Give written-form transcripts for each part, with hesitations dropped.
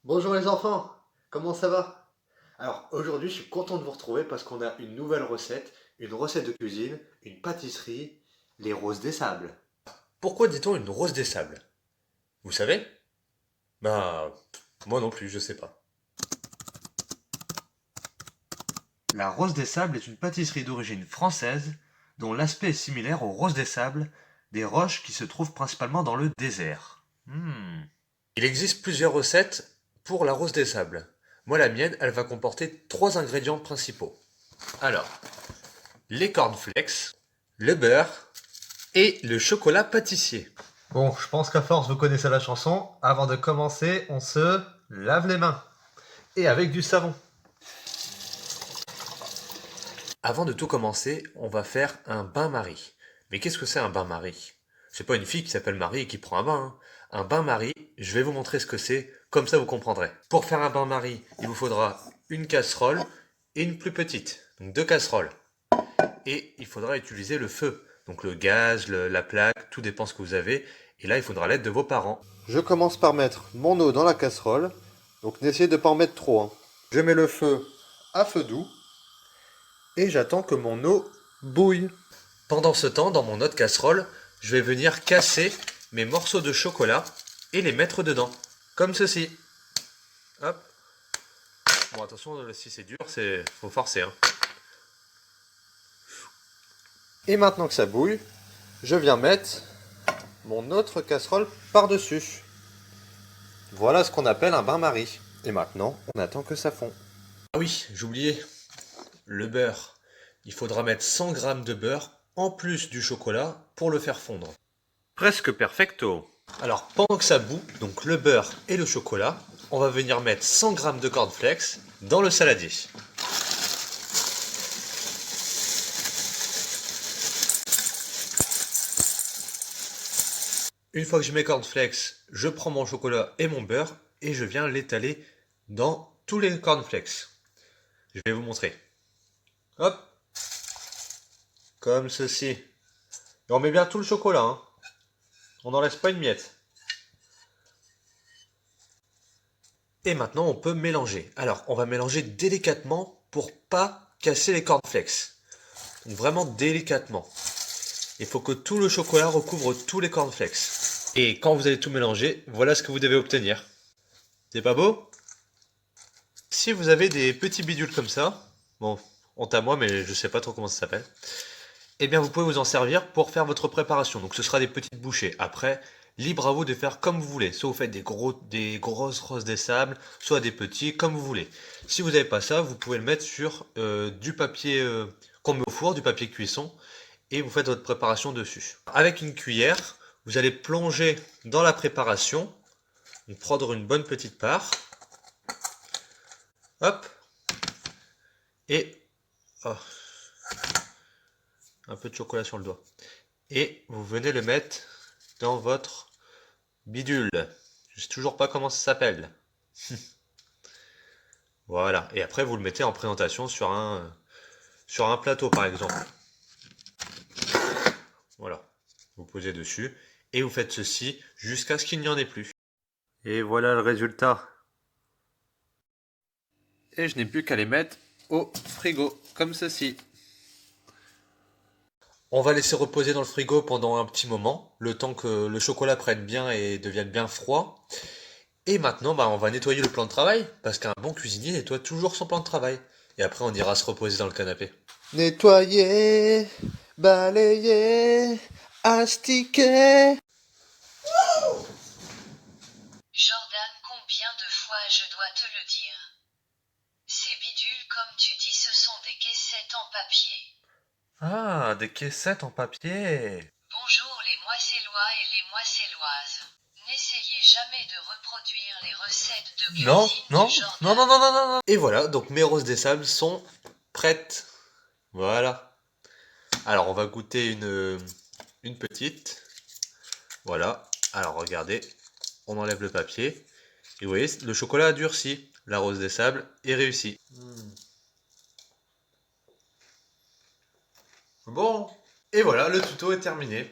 Bonjour les enfants, comment ça va? Alors aujourd'hui je suis content de vous retrouver parce qu'on a une nouvelle recette, une recette de cuisine, une pâtisserie, les roses des sables. Pourquoi dit-on une rose des sables? Vous savez? Bah, moi non plus, je sais pas. La rose des sables est une pâtisserie d'origine française dont l'aspect est similaire aux roses des sables, des roches qui se trouvent principalement dans le désert. Il existe plusieurs recettes pour la rose des sables. Moi, la mienne, elle va comporter trois ingrédients principaux. Alors, les cornflakes, le beurre et le chocolat pâtissier. Bon, je pense qu'à force vous connaissez la chanson. Avant de commencer, on se lave les mains. Et avec du savon. Avant de tout commencer, on va faire un bain-marie. Mais qu'est-ce que c'est un bain-marie? C'est pas une fille qui s'appelle Marie et qui prend un bain, hein. Un bain-marie, je vais vous montrer ce que c'est, comme ça vous comprendrez. Pour faire un bain-marie, il vous faudra une casserole et une plus petite, donc deux casseroles. Et il faudra utiliser le feu, donc le gaz, la plaque, tout dépend ce que vous avez. Et là, il faudra l'aide de vos parents. Je commence par mettre mon eau dans la casserole. Donc n'essayez de ne pas en mettre trop, hein. Je mets le feu à feu doux et j'attends que mon eau bouille. Pendant ce temps, dans mon autre casserole, je vais venir casser mes morceaux de chocolat et les mettre dedans, comme ceci. Hop. Bon, attention, si c'est dur, faut forcer, hein. Et maintenant que ça bouille, je viens mettre mon autre casserole par-dessus. Voilà ce qu'on appelle un bain-marie. Et maintenant, on attend que ça fond. Ah oui, j'oubliais, le beurre. Il faudra mettre 100 grammes de beurre en plus du chocolat pour le faire fondre. Presque perfecto. Alors, pendant que ça bout, donc le beurre et le chocolat, on va venir mettre 100 grammes de cornflakes dans le saladier. Une fois que j'ai mes cornflakes, je prends mon chocolat et mon beurre et je viens l'étaler dans tous les cornflakes. Je vais vous montrer. Hop, comme ceci. Et on met bien tout le chocolat, hein. On n'en laisse pas une miette. Et maintenant, on peut mélanger. Alors, on va mélanger délicatement pour pas casser les cornflakes. Donc vraiment délicatement. Il faut que tout le chocolat recouvre tous les cornflakes. Et quand vous allez tout mélanger, voilà ce que vous devez obtenir. C'est pas beau? Si vous avez des petits bidules comme ça, bon, honte à moi, mais je sais pas trop comment ça s'appelle, eh bien vous pouvez vous en servir pour faire votre préparation. Donc ce sera des petites bouchées. Après, libre à vous de faire comme vous voulez. Soit vous faites des grosses roses des sables, soit des petits, comme vous voulez. Si vous n'avez pas ça, vous pouvez le mettre sur du papier qu'on met au four, du papier cuisson, et vous faites votre préparation dessus. Avec une cuillère, vous allez plonger dans la préparation, donc prendre une bonne petite part, hop, et oh, un peu de chocolat sur le doigt. Et vous venez le mettre dans votre bidule. Je sais toujours pas comment ça s'appelle. Voilà. Et après, vous le mettez en présentation sur un plateau, par exemple. Voilà. Vous posez dessus et vous faites ceci jusqu'à ce qu'il n'y en ait plus. Et voilà le résultat. Et je n'ai plus qu'à les mettre au frigo, comme ceci. On va laisser reposer dans le frigo pendant un petit moment, le temps que le chocolat prenne bien et devienne bien froid. Et maintenant, bah, on va nettoyer le plan de travail, parce qu'un bon cuisinier nettoie toujours son plan de travail. Et après, on ira se reposer dans le canapé. Nettoyer, balayer, astiquer. Jordan, combien de fois je dois te le dire? Ces bidules, comme tu dis, ce sont des caissettes en papier. Ah, des caissettes en papier. Bonjour les moissellois et les moisselloises. N'essayez jamais de reproduire les recettes de Non, cuisine non, de non, non, Jordan. non, non, non, non. Et voilà, donc mes roses des sables sont prêtes. Voilà. Alors, on va goûter une petite. Voilà. Alors, regardez, on enlève le papier. Et vous voyez, le chocolat a durci. La rose des sables est réussie. Bon, et voilà, le tuto est terminé.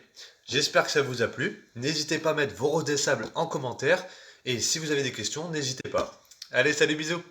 J'espère que ça vous a plu. N'hésitez pas à mettre vos roses des sables en commentaire. Et si vous avez des questions, n'hésitez pas. Allez, salut, bisous.